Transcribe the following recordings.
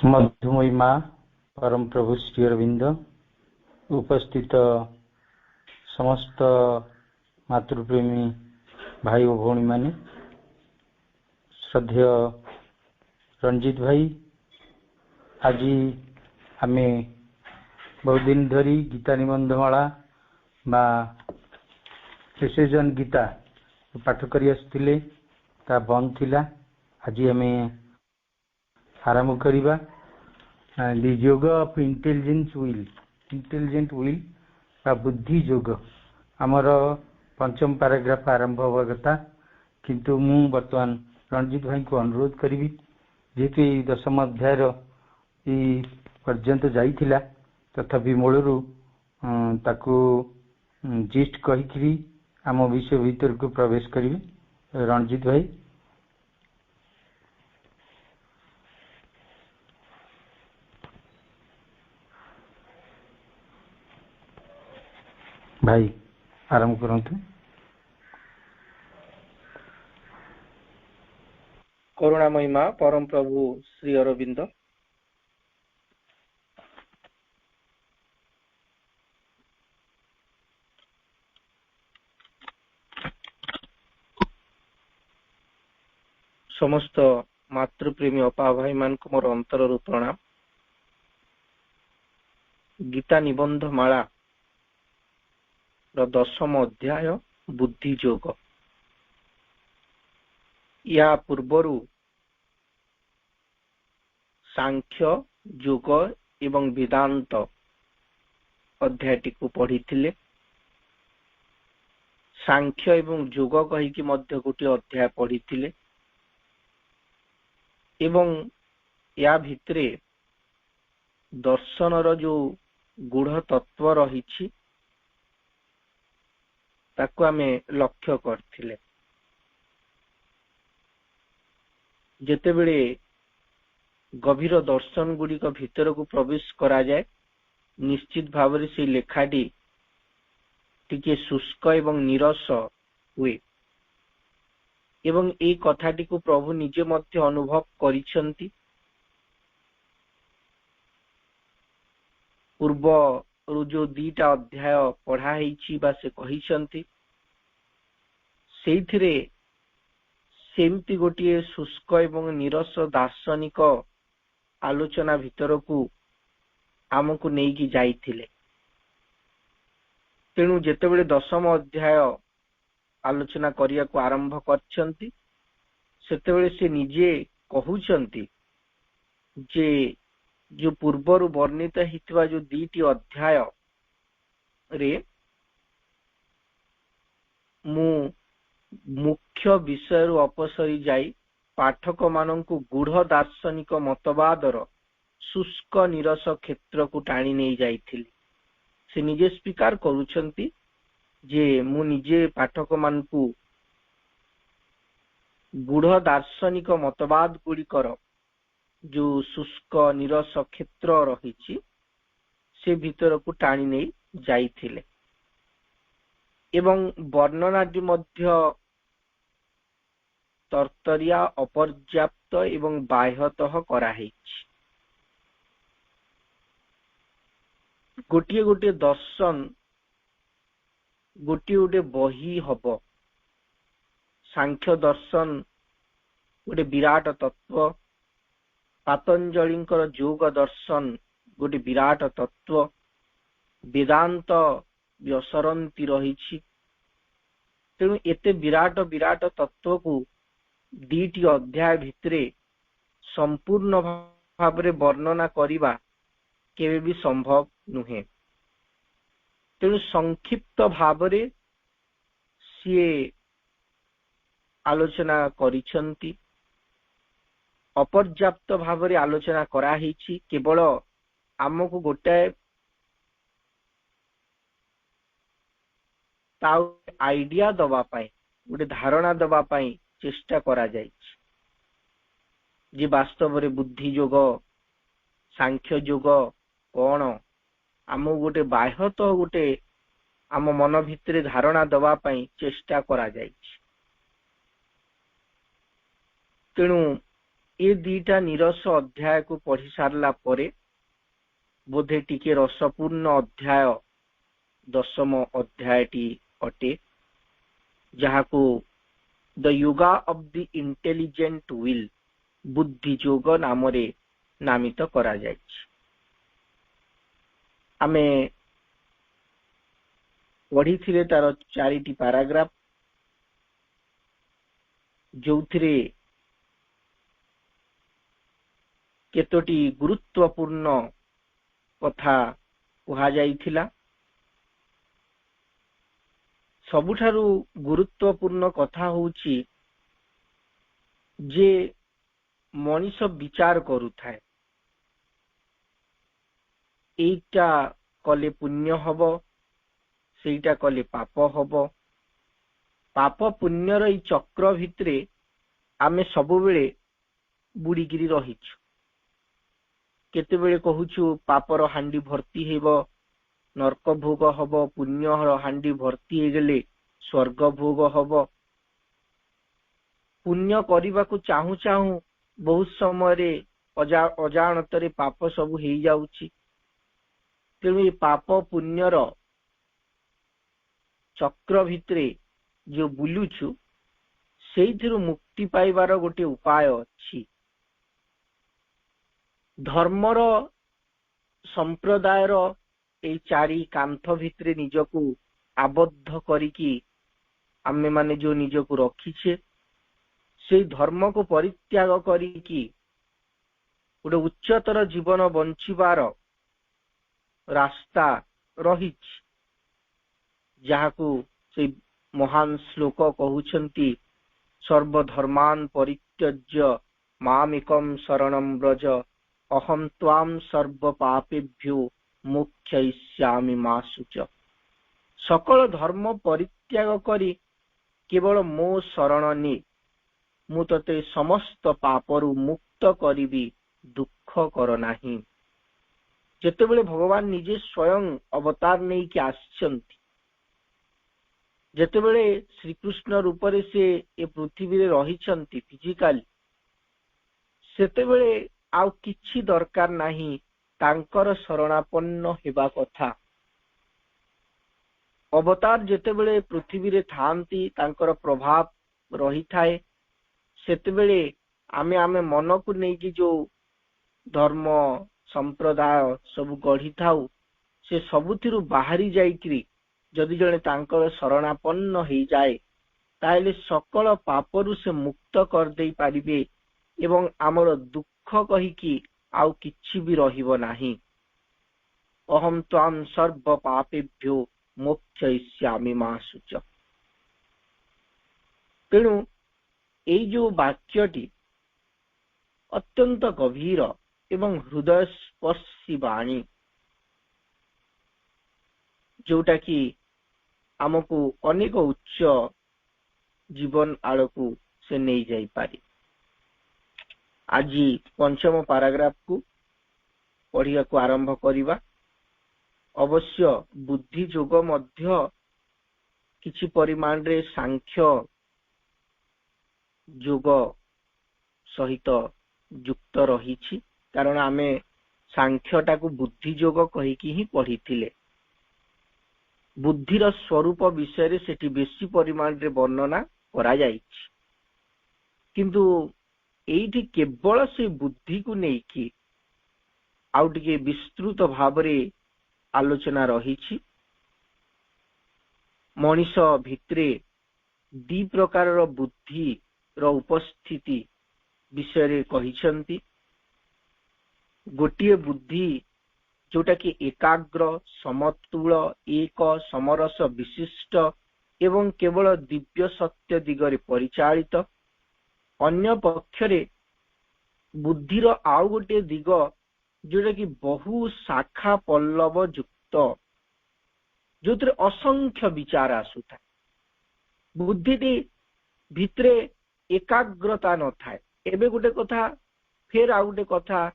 मधुमयी माँ परम प्रभु श्री अरविंद उपस्थित समस्त मातृप्रेमी भाई और भौणी माने श्रद्धेय रंजीत भाई आज आमे बहुत दिन धरी गीता निबंधमाला बा प्रिसिजन गीता पाठ करी आसुथिले ता बंद थिला। आज आमे आरंभ करिबा द योग ऑफ इंटेलिजेंट विल बा बुद्धि योग आमर पंचम पैराग्राफ आरंभ होगा कथा किंतु मु वर्तमान रणजीत भाई को अनुरोध करी जेहेतु दशम अध्याय पर्यंत जाइथिला तथापि मूलरू ताकू जिस्ट कही आम विषय भीतर को प्रवेश करिवे। रणजीत भाई भाई आरंभ करंतु। करुणामयी माँ परम प्रभु श्री अरविंद समस्त मातृप्रेमी अपा भाई मान को मोर अंतर प्रणाम। गीता निबंध माला दशम अध्याय बुद्धि योग या पूर्वरु सांख्य योग एवं वेदांत अध्यायटी को पढ़ी थिले। सांख्य एवं योग कही कि मध्य गोटे अध्याय पढ़ी थिले एवं या भितरे दर्शन जो गूढ़ तत्व रही ताकू आमे लक्ष्य करथिले। जेते बेले गभीर दर्शन गुड़िक भीतर को प्रवेश करा जाए निश्चित भाव से लेखाटी टिके शुष्क एवं नीरस हुए एवं ए कथाटी को प्रभु निजे मध्य अनुभव करिसंती। पूर्व जो दीटा अध्याय पढ़ा हेछि बा से कहिसंती सेइथिरे सेमती गोटे शुष्क एवं नीरस दार्शनिक आलोचना भीतर को आमको नेकी जाइथिले। तेणु जेतेबेले दशम अध्याय आलोचना करिया को आरंभ करछंती सेतेबेले से निजे कहउछंती जे जो पूर्वरु वर्णित हितवा जो दीटी अध्याय रे मु मुख्य विषय अपसरी जाई पाठक मानंकु गूढ़ दार्शनिक मतवादर शुष्क नीरस क्षेत्र को टाणी नहीं जाइथिली। से निजे स्वीकार करूछंती जे मु निजे पाठक मानकु गूढ़ दार्शनिक मतवाद गुड़िकर जो शुष्क नीरस क्षेत्र रही से भीतर को टाणी नहीं जाइथिले एवं वर्णनाटी मध्य तर्तरिया अपर्याप्त एवं बाह्यतः कराहेछि। गोटे गोटे दर्शन गोटे गोटे बही हब। सांख्य दर्शन गोटे विराट तत्व, पतंजलिंकर योग दर्शन गोटे विराट तत्व, वेदांत व्यसरंती रही। तेणु एते विराट विराट तत्व को दीटी अध्याय भितरे संपूर्ण भावरे वर्णना करिबा केबे भी संभव नुहे। तेणु संक्षिप्त भावरे सिए आलोचना करिसंती। अपर्याप्त भावरे आलोचना करा हेछि। केवल आमको गोटे आइडिया दबा पाई गोटे धारणा दबा पाई चेष्टा करा जाइछि जे वास्तव रे बुद्धि योग सांख्य योग कौन आम गोटे बाह्यत गोटे आम मन भितरे धारणा दबा पाई चेष्टा करा जाइछि। तेणु ए दीटा निरस अध्याय को पढ़ी सारला परे बोधे टिके रसपूर्ण अध्याय 10ମ अध्यायटी अटे, जहाको the yoga of the intelligent will बुद्धि योग नामरे नामित करा जायछि। आमे पढ़ी थिले तार 4टी पैराग्राफ, जोथिरे केतोटी गुरुत्वपूर्ण कथा कहा जाइथिला। सबुठारु गुरुत्वपूर्ण कथा होउछि जे मनीष विचार करूथाए, एटा कले पुण्य हबो, सेटा कले पाप हबो। पाप पुण्यर ई चक्र भितरे आमे सबु बेले बुड़ीगिरी रहिछु। केते बेले कहूछु पापर हांडी भर्ती हेबो, नरक भोग हबो, पुण्यर हांडी भर्ती हे गेले स्वर्ग भोग हबो। पुण्य करिबा को चाहू चाहू बहुत समय रे अजाणतरे पाप सब हेई जाउछि। तेणु पाप पुण्यर चक्र भितरे जो बुलुछु सेइथिरु मुक्ति पाइबार गोटे उपाय अछि। धर्मर संप्रदायर ए चारि कांथ भितरे निजको आबद्ध करिकी आमे माने जो निजको रखिछे, से धर्म को परित्याग करिकी गोटे उच्चतर जीवन बंचिबार रास्ता रहिछि, जहाको से महान श्लोक कहउछंती सर्वधर्मान परित्यज्य मामेकं शरणं व्रज अहं त्वां सर्व पापेभ्यो मोक्षयिष्यामि मा शुच। सकल धर्म परित्याग करी केवल मो शरण ने, मु तते समस्त पापरु मुक्त करिबी, दुख कर नाही। जेतेबेले भगवान निजे स्वयं अवतार नहीं कि आछंती, जेतेबेले श्रीकृष्ण रूप रे से ए पृथ्वी रे रहिछंती फिजिकली, सेतेबेले आउ किछि दरकार नाही तांकर शरणापन्न हेबा कथा। अवतार जेतेबेले पृथ्वी रे थांती तांकर प्रभाव रही थाए, सेतेबेले आमे आमे मन को नहीं कि जो धर्म संप्रदाय सब गढ़ी थाउ, से सबुथिरु बाहरी जाइकरी जदि जने तांकर शरणापन्न हो जाए, ताइले सकल पापरु से मुक्त कर दे पारिबे एवं आमर दुख कहिकी आउ किछि भी रहिबो नाही। अहम त्वां सर्व पापेभ्यो मोक्षयिष्यामि मा शुच। तेणु एई जो वाक्यटी अत्यंत गभीर एवं हृदय स्पर्शी वाणी, जोटा कि आमको अनेक उच्च जीवन आड़कू से नहीं जाई पारी। आज 5ମ पैराग्राफ को पढ़िया को आरंभ करिबा। अवश्य बुद्धि जोग मध्य किछि परिमाण रे सांख्य जोग सहित युक्त रहिछि, कारण आमे सांख्यटा को बुद्धि जोग कहिकी ही पढ़िथिले। बुद्धिर स्वरूप विषय रे सेठी बेसी परिमाण रे वर्णना करा जाइछि, किंतु एइठी केवल से बुद्धि को नेकी आउ टिके विस्तृत भाव रे आलोचना रहिछि। मनीष भितरे दी प्रकार बुद्धि रो उपस्थिति विषय रे कहिछंती। गोटिए बुद्धि जोटा कि एकाग्र, समतुल, एक समरस विशिष्ट एवं केवल दिव्य सत्य दिगरे परिचालित। अन्य पक्षरे बुद्धिर आउ गोटे दिग जोटा कि बहु शाखा पल्लव युक्त, जोथिरे असंख्य विचार आसुथा। बुद्धिटी भितरे एकाग्रता न थाए। एबे गोटे कथा फेर आउ गोटे कथा,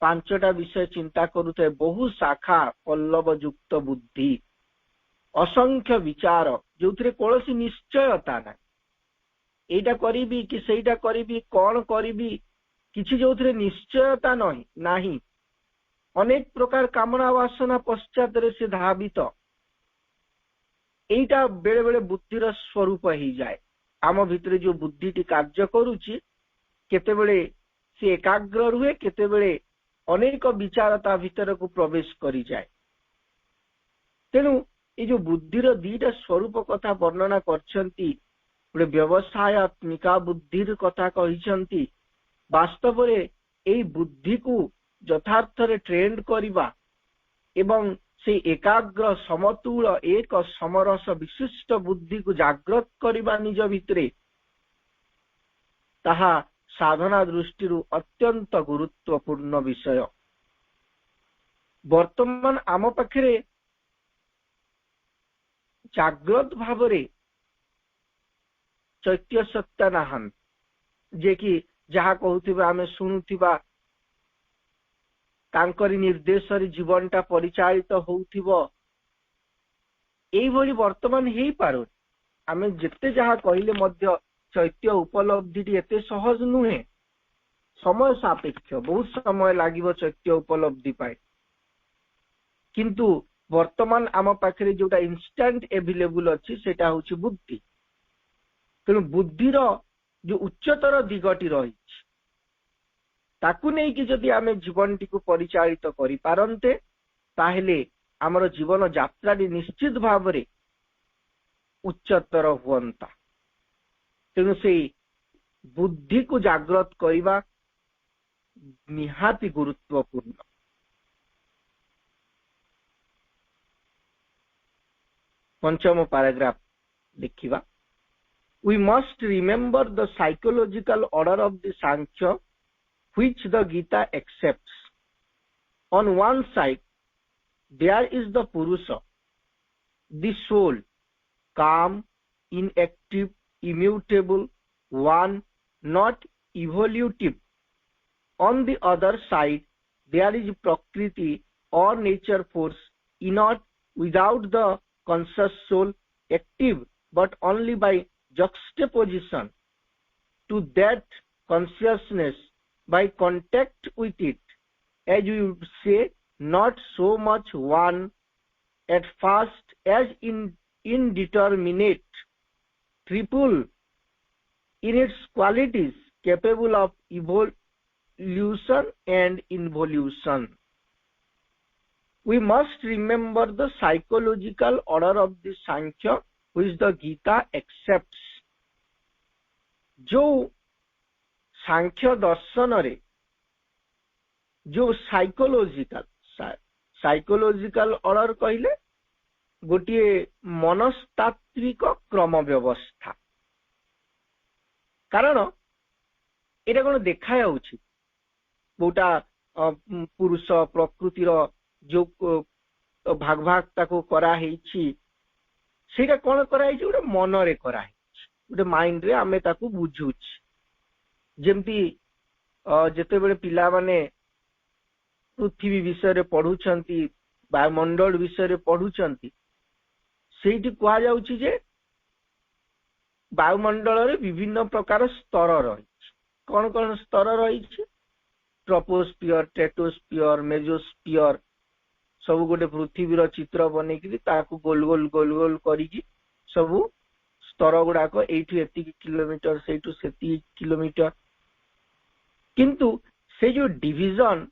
5टा विषय चिंता करुथे, बहु शाखा पल्लव युक्त बुद्धि, असंख्य विचार जोथिरे कौनसी निश्चयता ना, एटा करिबी कि सेटा करिबी, कौन करिबी किछि जोथिरे निश्चयता नाही अनेक प्रकार कामना वासना पश्चात से धावित एटा बेले बेले बुद्धिर स्वरूप ही जाए आम भितरे जो बुद्धिटी कार्य करूची केते बेले से एकाग्र रुहे केते बेले अनेक विचारता भितर को प्रवेश करी जाए तेणु ये जो बुद्धिर दीटा स्वरूप कथा वर्णना करछंती गोटे व्यवसायत्मिका बुद्धिर कथा कहिछंती वास्तव रे एई बुद्धि को यथार्थ रे ट्रेंड करिबा एवं से एकाग्र समतुल एक समरस विशिष्ट बुद्धि को जागृत करिबा निज भितरे ताहा साधना दृष्टि अत्यंत गुरुत्वपूर्ण विषय वर्तमान आम पाखरे जागृत भावरे चैत्य सत्ता नाहन जे कि जहा कहूथिबा आमे सुनुथिबा तांकरी निर्देश रे जीवनटा परिचालित होउथिबो एई भली वर्तमान हेई पारो आमे जेते जहा कहिले मध्य चैत्य उपलब्धि एते सहज नुहे समय सापेक्ष बहुत समय लागिबो चैत्य उपलब्धि पाए किंतु वर्तमान आम पाखरे जोटा इंस्टेंट अवेलेबल अछि सेटा होछि बुद्धि तेणु बुद्धिर जो उच्चतर दिगटी रही ताकू नहीं कि जदि आमे जीवन टी को परिचालित करि पारंते ताहेले हमर जीवन यात्रा निश्चित भाव रे उच्चतर हुअंता तेणु से बुद्धि को जागृत करिबा निहाती गुरुत्वपूर्ण पंचम पैराग्राफ देखिबा we must remember the psychological order of the Sankhya which the Gita accepts. On one side there is the Purusha, the soul, calm, inactive, immutable, one, not evolutive. On the other side there is Prakriti or nature force, inert, without the conscious soul, active but only by juxtaposition to that consciousness by contact with it, as you would say, not so much one at first as indeterminate, triple in its qualities, capable of evolution and involution. We must remember the psychological order of the Sankhya which the Gita accepts. जो सांख्य दर्शन रे जो psychological order कहले गोटे मनस्तात्विक क्रम व्यवस्था कारण एटा कोन देखा जाउछि गोटा पुरुष प्रकृतिर जो भाग भाग ताको करा हेछि सेटा कोन करा हेछि गोटे मन रे करा गोटे माइंड रे आमे ताकू बुझुछ जेमती जेते बेले पिला माने पृथ्वी विषय रे पढुछंती वायुमंडल विषय रे पढुछंती सेठी कुआ जाउछि जे वायुमंडल रे विभिन्न प्रकार स्तर रही कौन कौन स्तर रही ट्रोपोस्फियर, स्ट्रेटोस्फियर, मेसोस्फियर सब गोटे पृथ्वी रो चित्र बनेकि ताकू गोल गोल गोल गोल करिकि सब स्तर गुड़ाक एठू एति किलोमीटर सेठू सेति किलोमीटर किंतु से जो डिविजन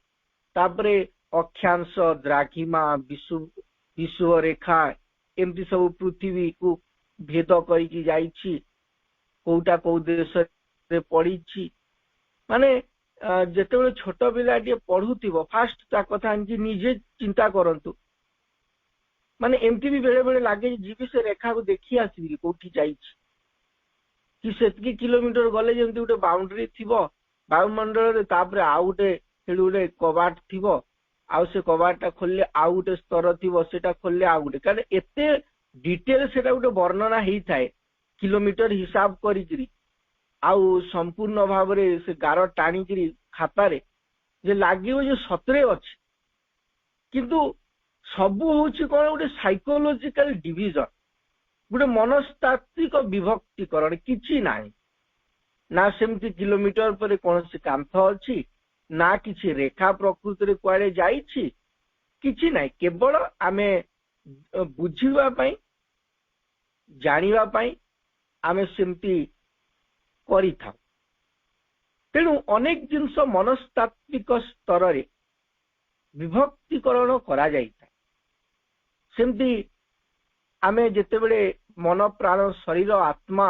तापरे अक्षांश, द्राघिमा, विषुव रेखा एमती सब पृथ्वी को भेद करिकि जाइछि कोटा को देश रे पड़ीछि माने जेतेबेले छोट पिलाटी पढ़ुथिबो फास्ट ता कथा निजे चिंता करंतु माने एमती भी बेले बेले लागे जीवी से रेखा को देखि आसीबी कोठी जाइछि कि सेतकी किलोमीटर गले जेमती गोटे बाउंड्री थिबो वायुमंडल रे तापरे आउ गोटे हेडु गोटे कबाट थिबो आउ से कबाटा खोलले आउ गोटे स्तर थिबो सेटा खोलले आउ गोटे कारण एते डिटेल सेटा गोटे वर्णना हेई थाए किलोमीटर हिसाब करिकरी आउ संपूर्ण भाव रे से गार टाणीकरी खातारे जे लागिबो जे सतरे अछि किंतु सबु होछि कोन गोटे साइकोलॉजिकल डिवीजन गोटे मनस्तात्विक विभक्तिकरण किछि नाही ना सेमती किलोमीटर पर कौन सी कांथ अच्छी ना किसी रेखा प्रकृति कुआड़े जाइछि किछि नाही केवल आमे बुझिबा पई जानिबा पई आमे सेमती करि था। तेणु अनेक जिनस मनस्तात्विक स्तर रे विभक्तिकरण करा जाइता। सेमती आमे जेतेबेले मन प्राण शरीर आत्मा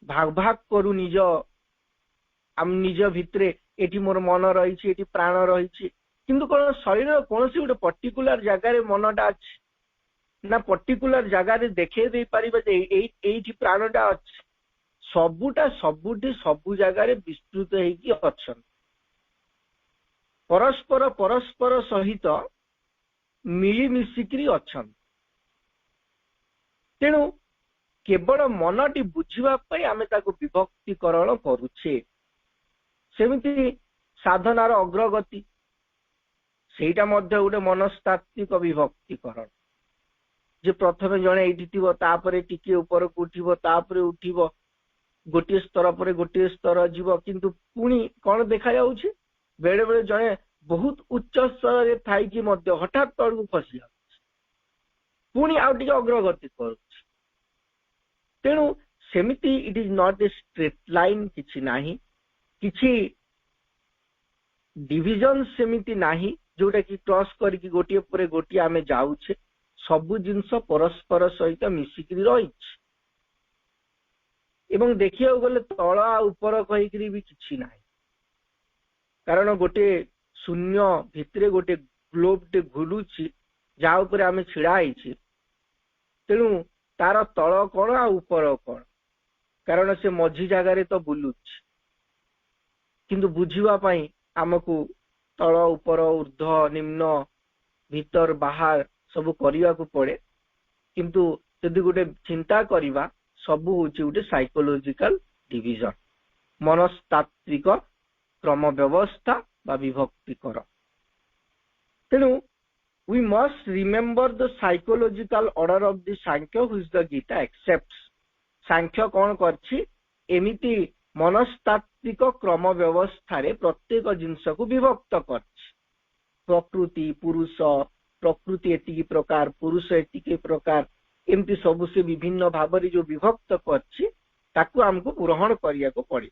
भाग भाग करू निज आम निज भितरे एटी मोर मन रही एटी प्राण रही किंतु कौन शरीर कौन सी गोटे पर्टिकुलर जगार मनटा अच्छी ना पर्टिकुलर जगार देखे दे पारिबा जे एठी प्राणटा अच्छी सबुटा सबुठी सबु जगार विस्तृत हेकी अछन परस्पर परस्पर सहित मिली मिसिकरी अछन। तेणु केवल मनटी बुझिबा पई आमे ताको विभक्तिकरण करूछे। सेमिति साधनार अग्रगति सेटा मध्य गोटे मनस्तात्विक विभक्तिकरण जे प्रथमे जणे एठी थिबो तापरे टिके ऊपर को उठिबो तापरे उठिबो गोटे स्तर पर गोटे स्तर जीव किंतु पुणी कौन देखा जाउछि बेले बेले जणे बहुत उच्च स्तर रे थाई कि मध्य हठात तळକୁ खसी जाउछि पुणी आउ टिके अग्रगति करूछि। तेणु सेमिति it is not a straight line किछि नाही किछि डिविजन सेमिति नाही जोटा कि क्रॉस करके गोटे पर गोटे आमे जाउछे सबु जिंस परस्पर सहित मिसिकरी रहिछि एवं देखिया गले तळ आ ऊपर कहिकरी भी किछि नाही कारण गोटे शून्य भितरे गोटे ग्लोब टे घुलुछि जा ऊपर आमे छिड़ा आइछि। तेणु तार तळ कोन आ ऊपर कोन कारण से मझी जगार तो बुलुछि किंतु बुझिबा पई आमको तळ ऊपर ऊर्ध्व निम्न भीतर बाहर सब करिया को पड़े किंतु यदि गोटे चिंता करिबा सबु होची गोटे साइकोलॉजिकल डिवीजन मनस्तात्विक क्रम व्यवस्था बा विभक्तिकर। तेणु we must remember the psychological order of the Sankhya which the Gita accepts। सांख्य कौन करछि एमिति मनस्तात्विक क्रम व्यवस्था रे प्रत्येक जिंस को विभक्त करछि प्रकृति पुरुष प्रकृति एतिकी प्रकार पुरुष एतिकी प्रकार एमती सब से विभिन्न भाव जो विभक्त करछि ताकू हमको ग्रहण करिया को पड़े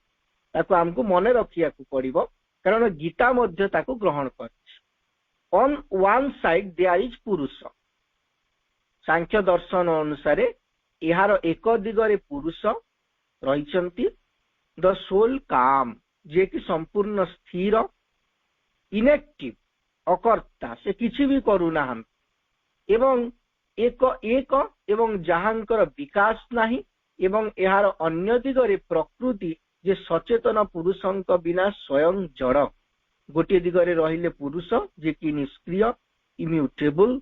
ताकू हमको मने रखिया को पड़िबो कारण गीता मध्य ताकू ग्रहण करछि। On one side there is purusha Sankhya दर्शन अनुसार यार एक दिगरे पुरुष रहिचंती द सोल काम जे कि संपूर्ण स्थिर इनएक्टिव अकर्ता से किछि भी करू ना एवं एक एक एवं जहांकर विकास नाही एवं यार अन्य दिगरे प्रकृति जे सचेतन पुरुषंक बिना स्वयं जड़ गोटे दिगरे रहिले पुरुष जे कि निष्क्रिय इम्यूटेबल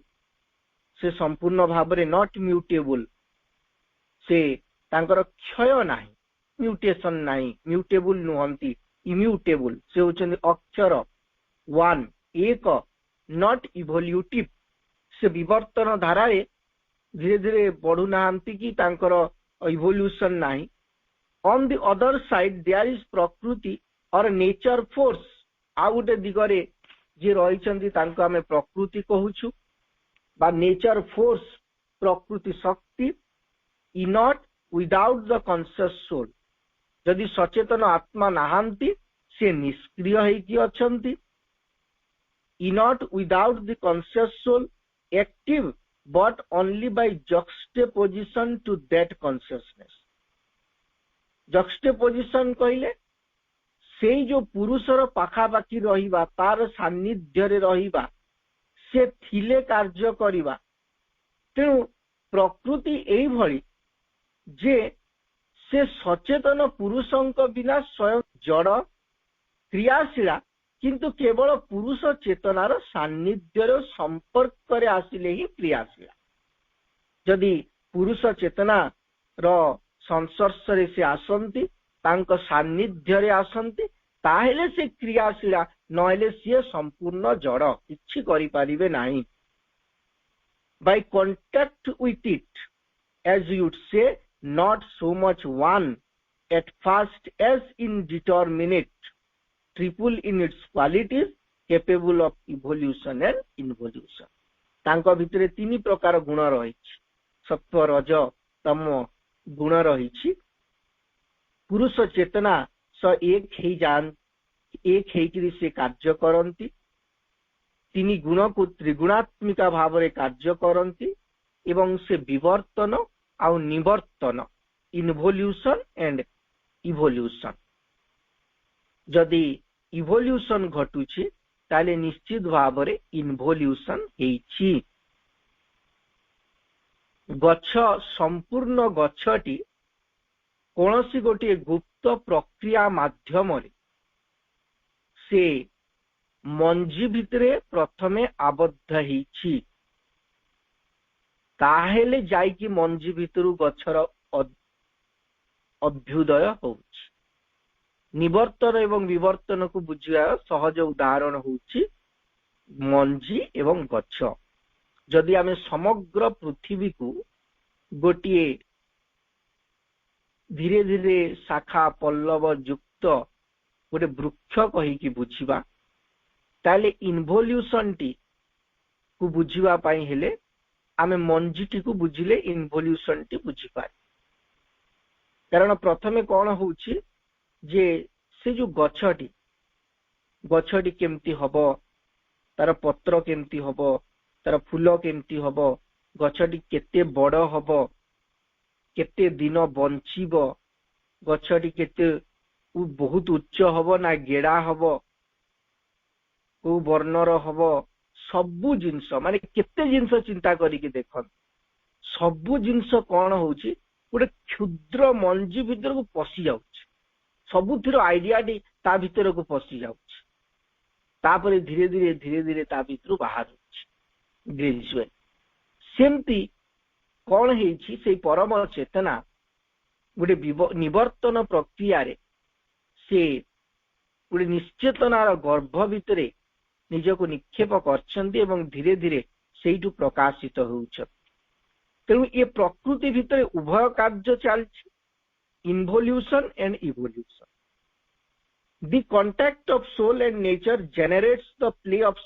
से संपूर्ण भावरे नॉट म्यूटेबल से तांकर क्षय नाही म्यूटेशन नाही म्यूटेबल नुहंती इम्यूटेबल से होचंदी अक्षर वन एक नॉट इवोल्यूटिव से विवर्तन धारा धीरे धीरे बढ़ू नाहंती कि तांकर इवोल्यूशन नाही। On the other side there is prakriti और नेचर फोर्स आ गोटे दिगरे जे रहिचंदी तांको आमे प्रकृति कहूछु बा नेचर फोर्स प्रकृति शक्ति inert without the conscious soul जदि सचेतन आत्मा नाहंती से निष्क्रिय हेकी अछंती inert without the conscious soul active but only by juxtaposition to that consciousness। juxtaposition कहले से जो पुरुषर पाखापाखी रहिबा तार सान्निध्य रे रहिबा से थिले कार्य करिबा। तेणु प्रकृति एई भली जे से सचेतन पुरुषंक बिना स्वयं जड़ क्रियाशीला किंतु केवल पुरुष चेतनार सान्निध्यर संपर्क रे आसिले ही क्रियाशील जदि पुरुष चेतना रो संस्पर्श रे से आसंती तांको सान्निध्य रे आसंती ताहेले से क्रियाशील नहेले से संपूर्ण जड़ किछि करि पारिबे नाही। By contact with it as you would say not so much one at first as indeterminate, triple in its qualities, capable of evolution and involution. तांको भितरे तीन प्रकार गुण रही, सत्व रज तम गुण रही। पुरुष चेतना स एक हेकरी से कार्य करती, तीन गुण को त्रिगुणात्मिका भाव रे कार्य करती एवं से विवर्तन आउ निवर्तन, इनवोल्यूशन एंड इवोल्यूशन। जदि इवोल्यूशन घटुछि ताले निश्चित भाव रे इनवोल्यूशन हेछि। गछ संपूर्ण गछटी कोनोसी गोटे गुप्त प्रक्रिया माध्यम से मंजी भितरे प्रथमे आबद्ध हेछि, ताहेले जाइकी मंजी भितरु गछर अभ्युदय होउछि। निवर्तन एवं विवर्तन को बुझिया सहज उदाहरण होउछि मंजी एवं गछ। जदि आमे समग्र पृथ्वी को गोटिए धीरे धीरे शाखा पल्लव युक्त गोटे वृक्ष कहीकि बुझिबा, ताले इनवोल्यूशन टी को बुझिबा पाई हेले आमे मंजी टी को बुझिले इनवोल्यूशन टी बुझी पाए। कारण प्रथमे कौन होउछि जे से जो गछटी केमती हबो, तार पत्र केमती हबो, तार फूल केमती हबो, गछटी केते बड़ हबो, केते दिन बंचिबो, गछटी केते बहुत उच्च हबो ना गेड़ा हबो, को वर्णर हबो, सबु जिंस माने केते जिंस चिंता करिके देखन। सबु जिंस कौन होउछि गोटे क्षुद्र मंजी भीतर को पशि जाउछि, सबुथिर आइडिया टी ता भीतर को पशि जाउछि, तापरे धीरे धीरे ता भीतर बाहर होउछि ग्रेजुएट। सेमती कौन हेछि से परम चेतना गोटे निवर्तन प्रक्रिया रे से गोटे निश्चेतनार गर्भ भितरे निजको निक्षेप करछन्ति एवं धीरे धीरे सेइटु प्रकाशित होउछ। तेणु ये प्रकृति भितर उभय कार्य चलछि, involution and evolution. The contact of soul and nature generates the play of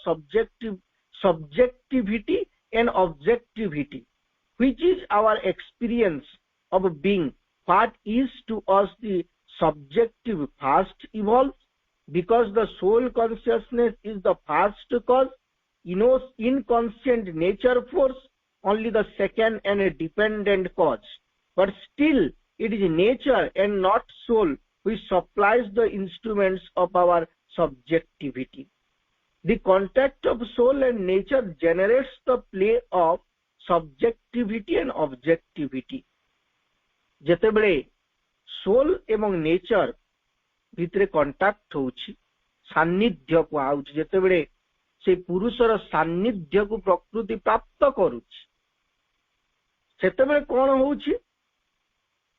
subjectivity and objectivity, which is our experience of being. What is to us the subjective first evolves, because the soul consciousness is the first cause, inconscient nature force only the second and a dependent cause. But still it is nature and not soul which supplies the instruments of our subjectivity. The contact of soul and nature generates the play of subjectivity and objectivity. जेतेबेले soul एवं nature भितरे contact होउछि, सान्निध्य को आउछि, जेतेबेले से पुरुषर सान्निध्य को प्रकृति प्राप्त करूछि, सेतेबेले कोन होउछि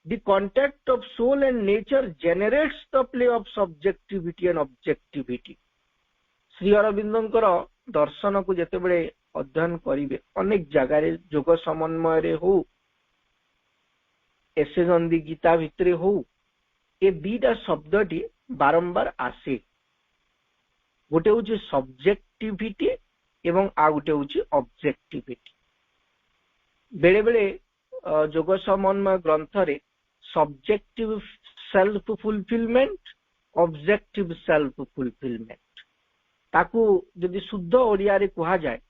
the contact of soul and nature generates the play of subjectivity and objectivity. Shri अरविंदंकर दर्शन को जेतेबेले अध्ययन करिवे अनेक जगह रे जोग समन्वय रे हो, एसेगंदी गीता भितरे हो, ए दीटा शब्दटी बारंबार आसे। गोटे होची सब्जेक्टिविटी एवं आ गोटे होची ऑब्जेक्टिविटी। बेले बेले जोग समन्वय ग्रंथ रे subjective self fulfilment, objective self fulfilment ताकू जदि शुद्ध ओडिया रे कहा जाए,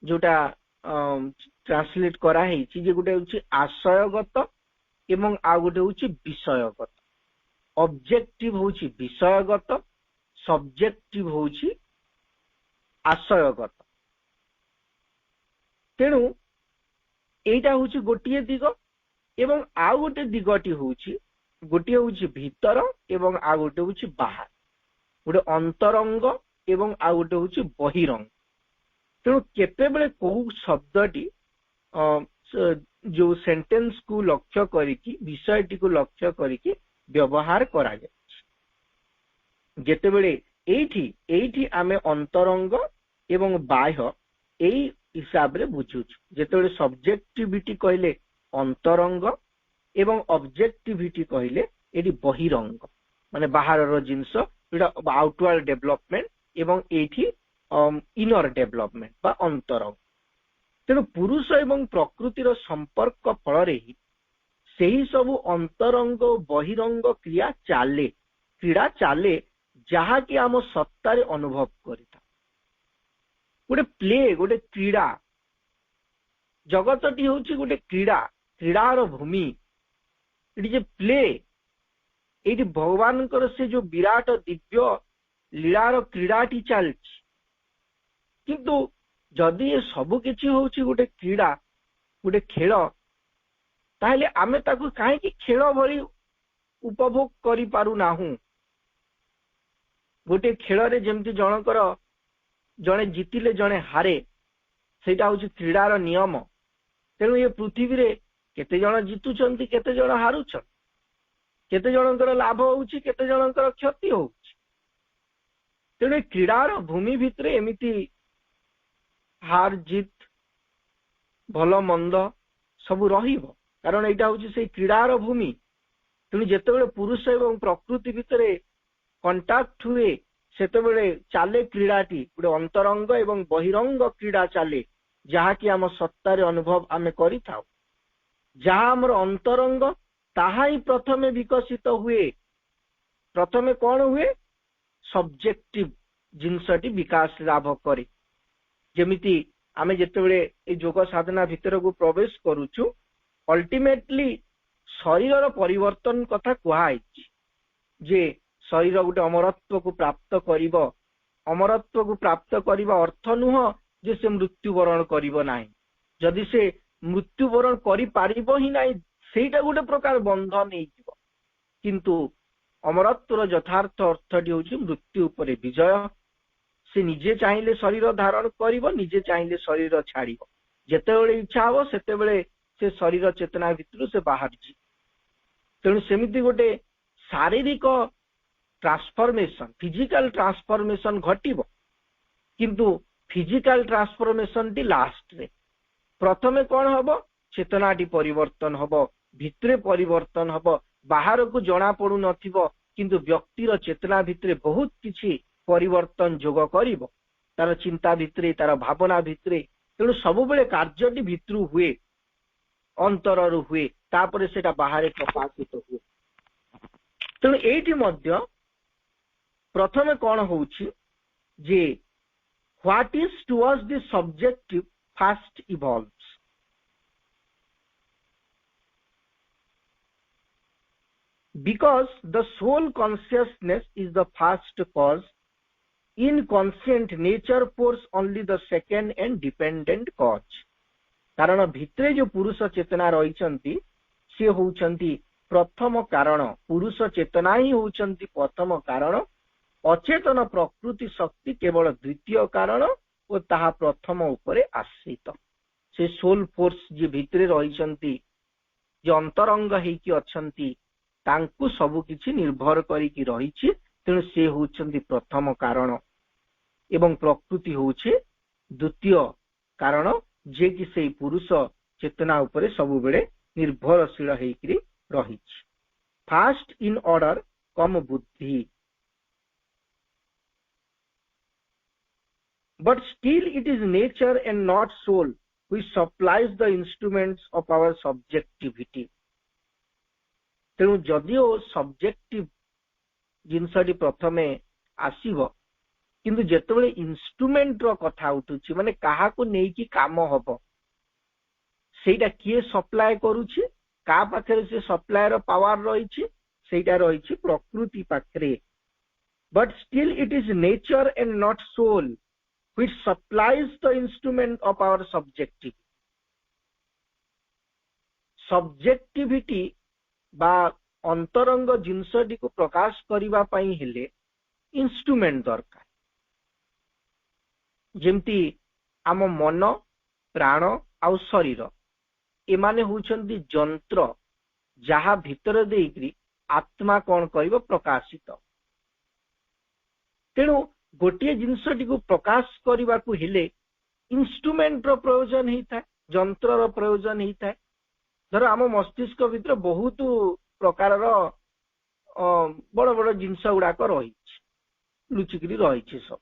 जोटा ट्रांसलेट करा हेछि जे गोटे होची आशयगत एवं आ गोटे होची विषयगत। ऑब्जेक्टिव होची विषयगत, सब्जेक्टिव होची आशयगत। तेणु एटा होची गोटिए दिग एवं आ गोटे दिगटी होची, गोटिए होची भीतर एवं आ गोटे होची बाहर, गोटे अंतरंग एवं आ गोटे होची बहिरंग। तेणु केतेबेले कोउ शब्दटी जो सेंटेंस को लक्ष्य करिकी, विषयटी को लक्ष्य करिकी व्यवहार करा जाय। जेतेबेले एठी आमे अंतरंग एवं बाह्य एई हिसाब रे बुझुछु। जेतेबेले सब्जेक्टिविटी कहले अंतरंग एवं ऑब्जेक्टिविटी कहले एटी बहिरंग माने बाहर जिनस आउटवर्ड डेभलपमेंट एवं एठी इनर डेभलपमेंट बा अंतरंग। तेणु पुरुष एवं प्रकृतिर संपर्क फल ही सबु अंतरंग बहिरंग क्रीड़ा चाले जहाँकि आम सत्तारे अनुभव करिता। गोटे प्ले गोटे क्रीड़ा जगतटी होची गोटे क्रीड़ार भूमि। ये जे प्ले ये भगवान से जो विराट दिव्य लीलार क्रीड़ाटी चलती किंतु जदि ये सब किछि होची गोटे क्रीड़ा गोटे खेल ताहले आमे ताकू काहे खेल भली उपभोग करि पारु नाहु। गोटे खेल रे जेमति जनकर जने जितिले जने हारे सेटा होची क्रीडार नियम। तेणु ये पृथ्वी रे केते जन जितुचंती केते जन हारुछन केते जनकर लाभ होउची केते जनकर क्षति होउची। तेणु क्रीडार भूमि भितरे एमिति हार जीत भल मंद सब रहिबो कारण एटा होची से क्रीडार भूमि। तेणु जेतेबेले पुरुष एवं प्रकृति भितरे कंटाक्ट हुए सेतेबेले चाले क्रीडाटी गोटे अंतरंग एवं बहिरंग क्रीड़ा चाले जहाँकि आम सत्तारे अनुभव आमे करिथाउ। जहाँ आमर अंतरंग ताहा ही प्रथमे विकसित हुए। प्रथमे कौन हुए सब्जेक्टिव जिनसटी विकास लाभ करे। जेमिति आमे जेतेबेले ए योग साधना भितर को प्रवेश करूछु अल्टीमेटली शरीर परिवर्तन कथा कुहाइछि जे शरीर गोटे अमरत्व को प्राप्त करिबो। अमरत्व को प्राप्त करिबा अर्थ नुह जे से मृत्युवरण करिबो नाही। जदि से मृत्युवरण करि पारिबो ही नाही सेटा गोटे प्रकार बंधन हेइजिबो। किंतु अमरत्वर यथार्थ अर्थटी होछि मृत्यु उपरे विजय। से निजे चाहिले शरीर धारण करिबो निजे चाहिले शरीर छाड़िबो। जेतेबेले इच्छा हबो सेतेबेले से शरीर चेतना भितरु से बाहर जी। तेणु सेमिति गोटे शारीरिक ट्रांसफॉर्मेशन फिजिकल ट्रांसफॉर्मेशन घटिबो किंतु फिजिकल ट्रांसफॉर्मेशन टी लास्ट रे। प्रथमे कौन हबो चेतनाटी परिवर्तन हबो भितरे परिवर्तन हबो बाहर को जना पड़ू नथिबो किंतु व्यक्तिर चेतना भितरे बहुत किछि परिवर्तन जोग करिबो तार चिंता भितरे तार भावना भितरे। तेणु सब बेले कार्यटी भितरु हुए अंतररु हुए तापरे सेटा बाहर प्रकाशित हुए। तेणु एठी मध्य प्रथमे कौन होउछि जे what is towards the subjective fast evolves. Because the soul consciousness is the first cause, inconscient nature force only the second and dependent cause. कारण भितरे जो पुरुष चेतना रहिचंती से होउचंती प्रथम कारण। पुरुष चेतना ही होउचंती प्रथम कारण। अचेतन प्रकृति शक्ति केवल द्वितीय कारण और ताहा प्रथम उपरे आश्रित। से सोल फोर्स जे भितरे रहिचंती जे अंतरंग हेकी अछंती तांकु सबु किछि निर्भर करिकि रहिछि। तेणु से होउचंती प्रथम कारण एवं प्रकृति होउछि द्वितीय कारण जे कि से पुरुष चेतना उपरे सबु बेले निर्भरशील हेकि रहिछि। फास्ट इन ऑर्डर कम बुद्धि but still it is nature and not soul which supplies the instruments of our subjectivity. तेणु जदिओ सब्जेक्टिव जिनसटी प्रथमे आसीबो किंतु जेतेबेले इंस्ट्रूमेंट रो कथा उठुछि माने काहाको नेकी काम हबो सेटा किए सप्लाय करूछि का पाखरे से सप्लायर पावर रहिछि सेटा रहिछि प्रकृति पाखरे। but still it is nature and not soul which supplies the instrument of our subjectivity. Subjectivity बा अंतरंग जिनसटी को प्रकाश करिबा पई हेले इंस्ट्रूमेंट दरकार। जेमती आम मन प्राण आउ शरीर एमाने होउछंती जंत्र जहा भितर देइकरी आत्मा कौन करिबो प्रकाशित। तेणु गोटे जिनसटी को प्रकाश करने को हेले इंस्ट्रूमेंट रो प्रयोजन ही था जंत्र रो प्रयोजन ही था। धर आम मस्तिष्क भितर बहुत प्रकार बड़ बड़ जिनस गुड़ाक रही लुचिकी रही सब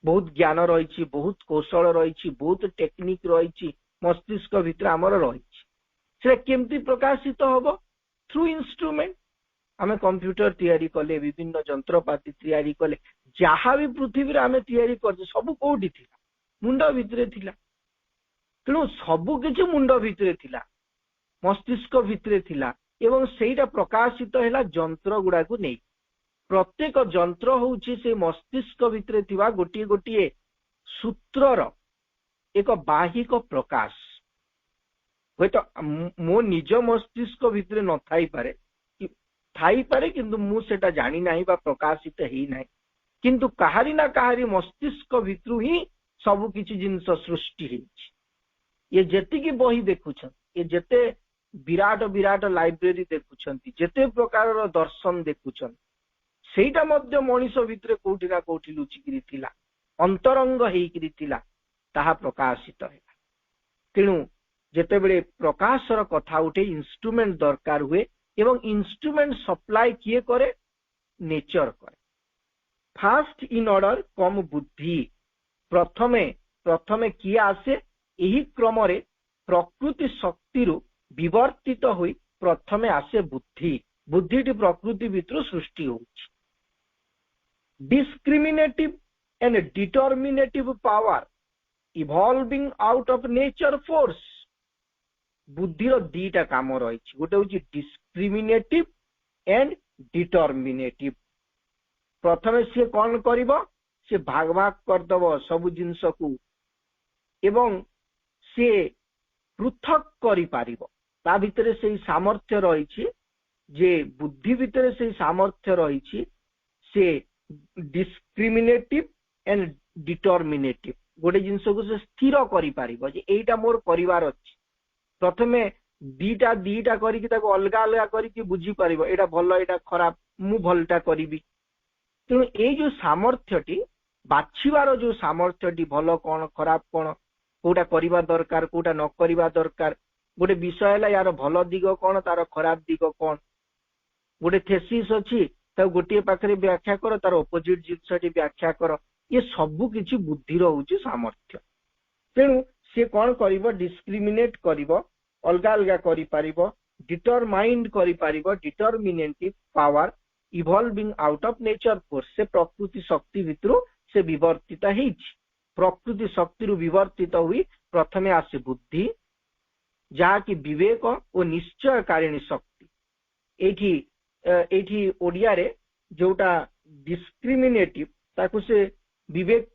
बहुत ज्ञान रही बहुत कौशल रही बहुत टेक्निक रही मस्तिष्क भितर आमर रही केमती प्रकाशित हम थ्रू इंस्ट्रूमेंट आम कंप्यूटर तैयारी कले विभिन्न जंत्रपाति तैयारी कले जहाँ भी पृथ्वी आम तैयारी कर सब कौटी थी मुंड भितर थिला तेणु सबु किछि मुंड भितर थिला मस्तिष्क भितर थिला एवं सेटा प्रकाशित है जंत्र गुड़ा को नहीं प्रत्येक जंत्र होउछि से मस्तिष्क भितर थिवा गोटे गोटे सूत्रर एक बाहिक प्रकाश हे तो मो निज मस्तिष्क भितर न थाई पारे किंतु मु सेटा जानी नाही बा प्रकाशित ही नाही किंतु कहारी ना कहारी मस्तिष्क भितर ही सब किछि जिंस सृष्टि हेछि ये जेति की बही देखुछन ये जेते विराट विराट लाइब्रेरी देखुछंती जेते प्रकार दर्शन देखुछन सेटा मध्य मनीष भितर कोठी ना कोठी लुचिकी थिला अंतरंग हेइकी थिला ताहा प्रकाशित है तेणु जेते बेले प्रकाशर कथा उठे इंस्ट्रूमेंट दरकार हुए एवं इंस्ट्रूमेंट सप्लाई किए करे नेचर करे फास्ट इन ऑर्डर कम बुद्धि प्रथमे प्रथमे किए आसे यही क्रम रे प्रकृति शक्ति विवर्तित हुई प्रथमे आसे बुद्धि बुद्धि प्रकृति भितर सृष्टि होउछि discriminative and determinative power evolving out of nature force बुद्धिर दीटा काम रही गोटे हूँ डिस्क्रिमिनेटिव एंड डिटर्मिनेटिव प्रथमे सी कौन करिबो से भाग भाग करदब सब जिनस को एवं से पृथक करि पारिबो ता भितरे से सामर्थ्य रही जे बुद्धि भितरे से सामर्थ्य रही से डिस्क्रिमिनेटिव एंड डिटर्मिनेटिव गोटे जिनस को से स्थिर करि पारिबो जे एटा मोर परिवार अछि प्रथमे दीटा दीटा करिकि ताको अलगा अलगा करिकि बुझी पारिबो एटा भल एटा खराब मु भलटा करिबि तेणु ए जो सामर्थ्यटी बाछिबार जो सामर्थ्यटी भल कौन खराब कौन कोटा करिबा दरकार कोटा न करिबा दरकार गोटे विषय है यार भल दिग कौन तार खराब दिग कौन गोटे थेसिस अच्छी गोटे पाखे व्याख्या कर तार अपोजिट जिनसटी व्याख्या कर ये सबु किछि बुद्धि होउछि सामर्थ्य तेणु से कौन करिबो डिस्क्रिमिनेट करिबो अलगा अलगा करि पारिबो डिटरमाइंड करि पारिबो determinative power evolving out of nature force से प्रकृति शक्ति भितरु से विवर्तित हेछि प्रकृति शक्ति विवर्तित हुई प्रथमे आसे बुद्धि जहा कि विवेक और निश्चयकारिणी शक्ति एठी ओडिया रे जोटा डिस्क्रिमिनेटिव ताकु से विवेक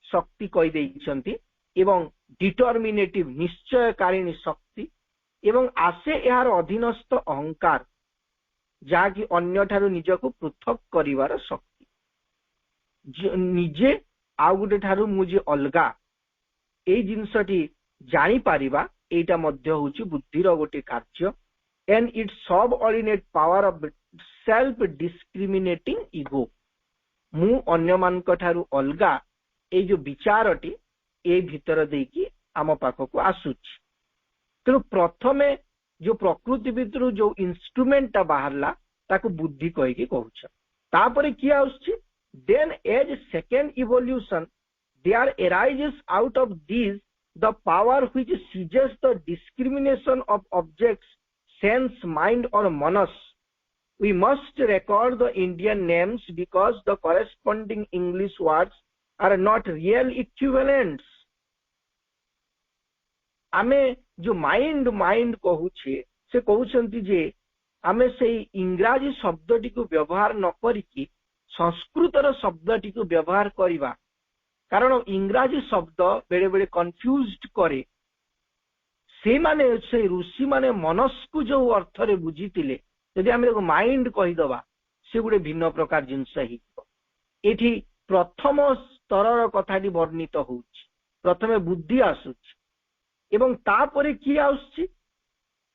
शक्ति कहि दैछंती एवं डिटर्मिनेटिव निश्चयकारिणी शक्ति एवं आसे यार अधीनस्थ अहंकार जहा कि अन्य ठारू निजको पृथक करिवार शक्ति निजे आउ गोटे ठारू मुझे अलगा ए जिनसटी जानी पारिबा एटा मध्य होची बुद्धिर गोटे कार्य and its subordinate power of self discriminating ego मु अन्य मानक ठारू अलगा ए जो विचारटी ए भीतर देकी आम पाखक आसुची तेणु प्रथमे जो प्रकृति भितर जो इंस्ट्रूमेंट बाहरला ताको बुद्धि कहिकी कहउछ तापरे कि आउछि then as second evolution there arises out of this the power which seizes the discrimination of objects sense mind और मनस we must record the Indian names because the corresponding English words are not real equivalents आमे जो mind mind कहूछे से कहउछंती जे आमे से इंग्राजी शब्दटी को व्यवहार न करिकि संस्कृतर शब्दटी को व्यवहार करिबा कारण इंग्राजी शब्द बेले बेले कंफ्यूज्ड करे से माने से ऋषि माने मनस को जो अर्थ रे बुझीतिले यदि आमे माइंड कहि दबा से गुडे भिन्न प्रकार जिंस हितो एठी प्रथम स्तरर कथाटी वर्णित होउछि प्रथमे बुद्धि आसुछि एवं तापरे कि आउछि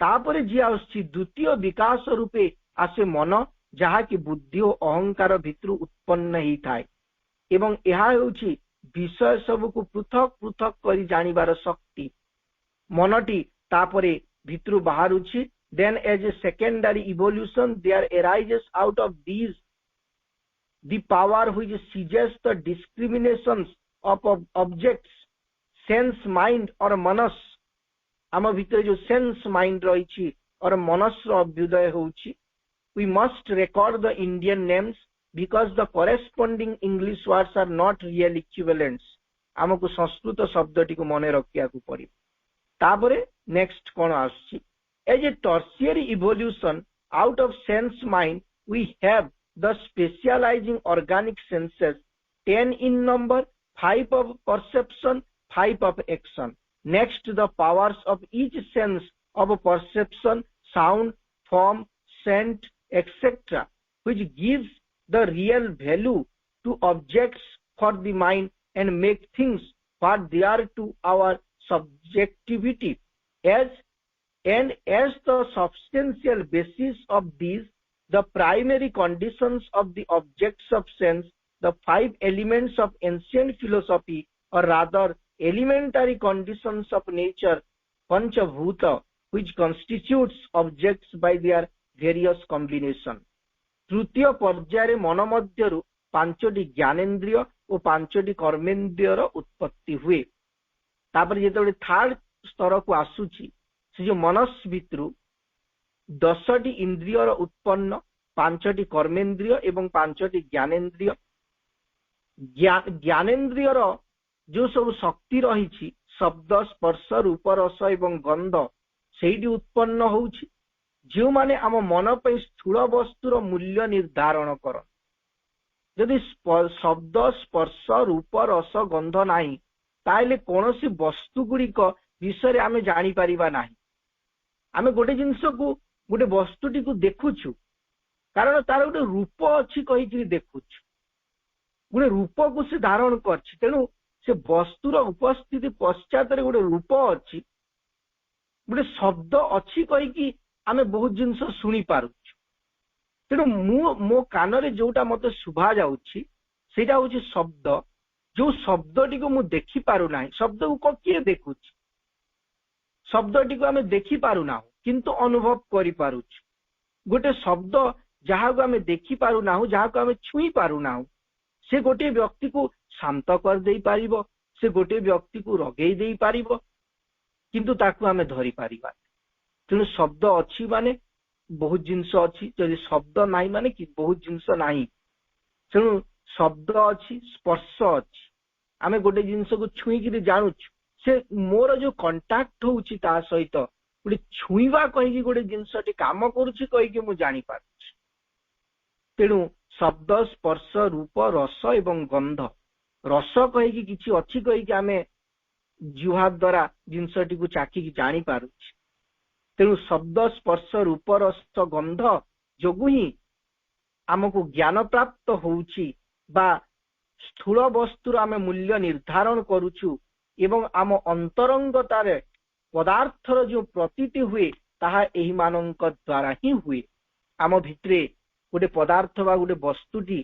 तापरे जी आउछि द्वितीय विकास रूपे आसे मन जहा कि बुद्धि और अहंकार भितर उत्पन्न ही थाए एवं यह होउछि विषय सब को पृथक पृथक करी जानिबार शक्ति मनटी तापरे भितर बाहरुछि then as a secondary evolution there arises out of these the power which seizes the discriminations of objects, sense mind or manas. आम भितर जो सेंस माइंड रही और मनस Abhyuday होउछि. We must record the Indian names because the corresponding English words are not real equivalents. आमको संस्कृत शब्दटी को मने रखिया को पड़ी. तापरे नेक्स्ट कोन आछि, as a tertiary evolution out of sense mind we have the specializing organic senses, 10 in number, 5 of perception, 5 of action. Next, the powers of each sense of perception, sound, form, scent, etc., which gives the real value to objects for the mind and make things what they are to our subjectivity. As the substantial basis of these, the primary conditions of the objects of sense, the 5 elements of ancient philosophy, or rather elementary conditions of nature, Panchabhuta, which constitutes objects by their various combination. तृतीय पर्याय मन मध्यरु 5टी ज्ञानेन्द्रिय और 5टी कर्मेन्द्रियर उत्पत्ति हुए. तापर जेतबे third स्तर को आसुची से जो मनस भितरु 10टी इंद्रियर उत्पन्न, 5टी कर्मेन्द्रिय एवं 5टी ज्ञानेन्द्रिय. ज्ञानेन्द्रियर जो सब शक्ति रही शब्द, स्पर्श, रूप, रस एवं गंध सेठी उत्पन्न होउछि, जो माने आम मन पे स्थूल वस्तुर मूल्य निर्धारण कर. यदि शब्द, स्पर्श, रूप, रस, गंध नाही ताइले कोनोसी वस्तु गुड़िक विषय आमे जानि परिबा नाही. आमे गोटे जिंस को गोटे वस्तुटी को देखुछु कारण तार गोटे रूप अच्छी कही देखुछु, गोटे रूप को से धारण करछि, तेणु से वस्तुर उपस्थिति पश्चात गोटे रूप अच्छी, गोटे शब्द अच्छी कही आमे बहुत जिंस शुणी पारुछु. तेणु मो कान रे जोटा मते शुभा जाउछि सेटा होछि शब्द. जो शब्दटी को मु देखि पारु नाही, शब्द को किए देखुछि, शब्दटी को आमे देखि पारु ना किंतु अनुभव करि पारुछु. गोटे शब्द जहाँ को आमे देखि पारु ना, जहाँ को आमे छुई पारु ना, से गोटे व्यक्ति को शांत कर देई पारिबो, से गोटे व्यक्ति को रगेई देई पारिबो, किंतु ताकू आमे धरि पारिबा. तेणु शब्द अच्छी माने बहुत जिनस अच्छी, यदि शब्द नाही माने कि बहुत जिनस नाही. तेणु शब्द अच्छी, स्पर्श अच्छी, आमे गोटे जिनस को छुई कि जानुछु, से मोर जो कंटाक्ट होउछि ता सहित गोटे छुईवा कहि गोटे जिनसटी काम करूछि कहि मु जानि पारुछि. तेणु शब्द, स्पर्श, रूप, रस एवं गंध. रस कहि किछि अच्छी कहि आमे जिह्वा द्वारा जिनसटी को चाखी जानि पारुछि. तेणु शब्द, स्पर्श, रूप, रस, गंध जोगु ही आमको ज्ञान प्राप्त होउछि बा स्थूल वस्तुर आमे मूल्य निर्धारण करूछु एवं आम अंतरंगतार पदार्थर जो प्रतीति हुए ताहा एही मानक द्वारा ही हुए. आम भितरे गोटे पदार्थ बा गोटे वस्तुटी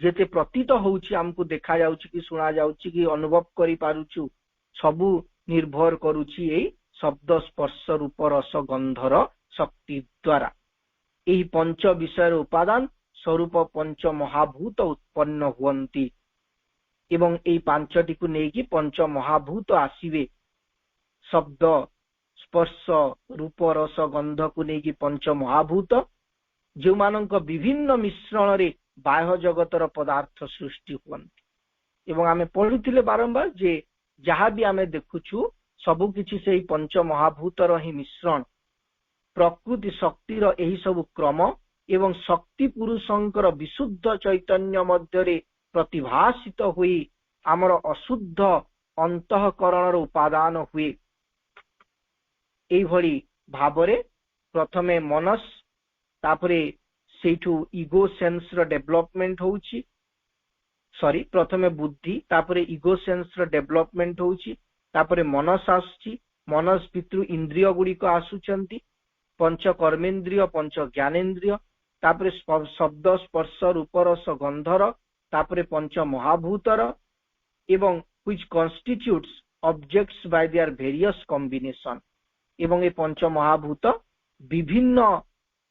जेते प्रतीत होउछि, आमको देखा जाउछि कि सुना जाउछि कि अनुभव करि पारुछु, सबु निर्भर करूछि एई शब्द, स्पर्श, रूप, रस, गंधर शक्ति द्वारा. एही पंच विषय उपादान स्वरूप पंच महाभूत उत्पन्न हुअन्ति एवं एई पांचटी को नेकी पंच महाभूत आसीबे. शब्द, स्पर्श, रूप, रस, गंध को नेकी पंच महाभूत, जो मानक विभिन्न मिश्रण रे बाह्य जगतर पदार्थ सृष्टि हुअन्ति. एवं आमे पढुथिले बारंबार जे जहाँ भी आमे देखुछु सबु किछि सेही पंच महाभूतर ही मिश्रण. प्रकृति शक्तिर एही सब क्रम एवं शक्ति पुरुषंकर विशुद्ध चैतन्य मध्यरे प्रतिभासित हुई आमर अशुद्ध अंतःकरणर उपादान हुए. एई भली भाबरे प्रथमे मनस, तापरे सेठू इगो सेंस र डेवलपमेंट होउछि, सॉरी प्रथमे बुद्धि, तापरे इगो सेंस र डेवलपमेंट होउछि, तापरे मनस आसुछि, मनस भितरु इंद्रिय गुडी को आसुचंती, पंच कर्मेंद्रिय, पंच ज्ञानेन्द्रिय, तापरे शब्द, स्पर्श, रूप, रस, गंधर, तापरे पंच महाभूतर एवं which constitutes objects by their various combination. एवं ये पंच महाभूत विभिन्न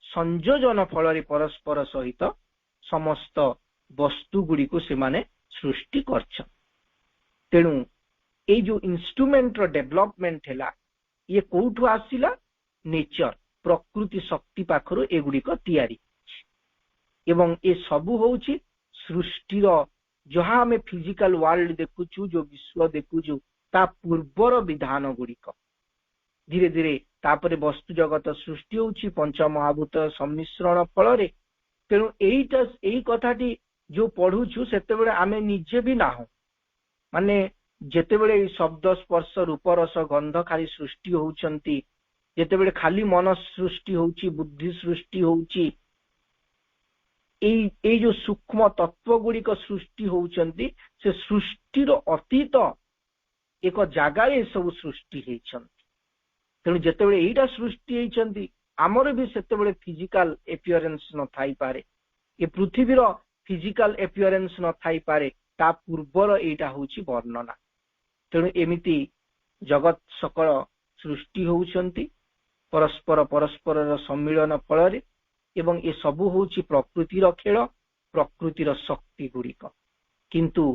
संयोजन फल परस्पर सहित समस्त वस्तु गुड़ी को से माने सृष्टि करछन। तेणु ये जो इंस्ट्रूमेंट रो डेवलपमेंट हैला ये कोठु आसिला नेचर प्रकृति शक्ति पाखरो एगुड़िक तैयारी एवं ये सबू होउची सृष्टिर जहाँ आम फिजिकल वर्ल्ड देखुचु जो विश्व देखुचु ता पूर्वर विधान गुड़िक धीरे धीरे तापरे वस्तु जगत सृष्टि होउची पंच महाभूत सम्मिश्रण फल। तेणु यही कथाटी जो पढ़ुचु सेते बेले आमे निजे भी नाहु माने जेते बेले शब्द स्पर्श रूप रस गंध खाली सृष्टि होउचंती जेते बेले खाली मन सृष्टि होउची बुद्धि सृष्टि होउची एई जो सूक्ष्म तत्व गुड़िक सृष्टि होउचंती से सृष्टिर अतीत एक जगार सब सृष्टि हेचंती। तेणु जेते बेले एईटा सृष्टि हेचंती आमर भी सेते बेले फिजिकल एपियरेंस न थाई पारे ए पृथ्वीर फिजिकल एपियरेंस न थाई पारे ता पूर्वर एईटा होउची वर्णना। तेणु एमिति जगत सकल सृष्टि होउचंती परस्पर परस्पर सम्मिलन फल एवं ये सबू होउची प्रकृतिर खेल प्रकृतिर शक्ति गुड़िक किंतु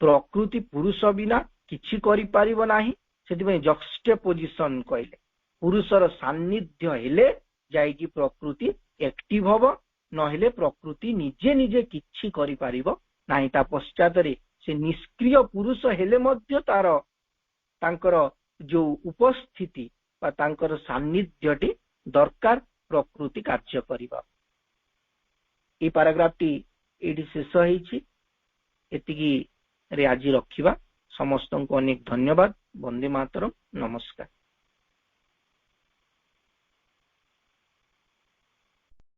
प्रकृति पुरुष बिना किछि करि पारिबो नाही। सेतिबे जक्सटेपोजिशन कहले पुरुषर सान्निध्य हेले जाइकी प्रकृति एक्टिव हबो नहेले प्रकृति निजे निजे किछि करि पारिबो नाही। ता पश्चात रे से निष्क्रिय पुरुष हेले मध्य तार तांकर जो उपस्थिति बा तांकर सान्निध्यटी दरकार प्रकृति कार्य करिबा। ए पैराग्राफटी एटी शेष होईछि एतिकी रे आज रखिबा। समस्त को अनेक धन्यवाद। वंदे मातरम। नमस्कार।